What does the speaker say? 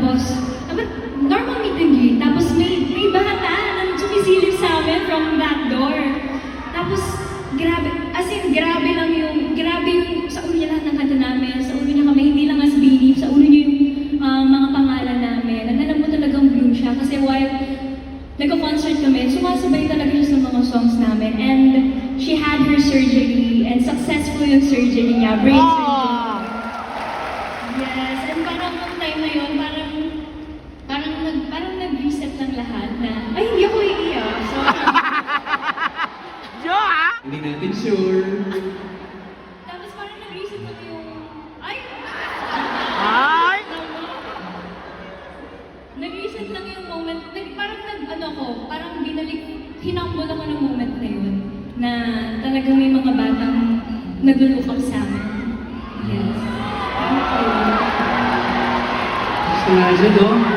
Tapos, normal meet and greet. Tapos may bata na sumisilip sa amin from that door. Tapos, grabe, as in, grabe yung, sa ulo niya lahat ng kanta namin, sa ulo niya kami, hindi lang as Believe, sa ulo niya yung mga pangalan namin. At alam mo talagang bloom siya, kasi while nagko-concert kami, sumasabay talaga siya sa mga songs namin. And she had her surgery, and successful yung surgery niya, brain surgery. Yes, and parang nung time na yun, parang nag-reset lang lahat na, ay, hindi ako iiyak. So, Hindi natin sure. tapos parang nag-reset lang yung, ay! Nag-reset lang yung moment, parang hinambol ako ng moment na yun, na talagang may mga batang nag-look up sa amin. Yes. Gusto nga dyan, no?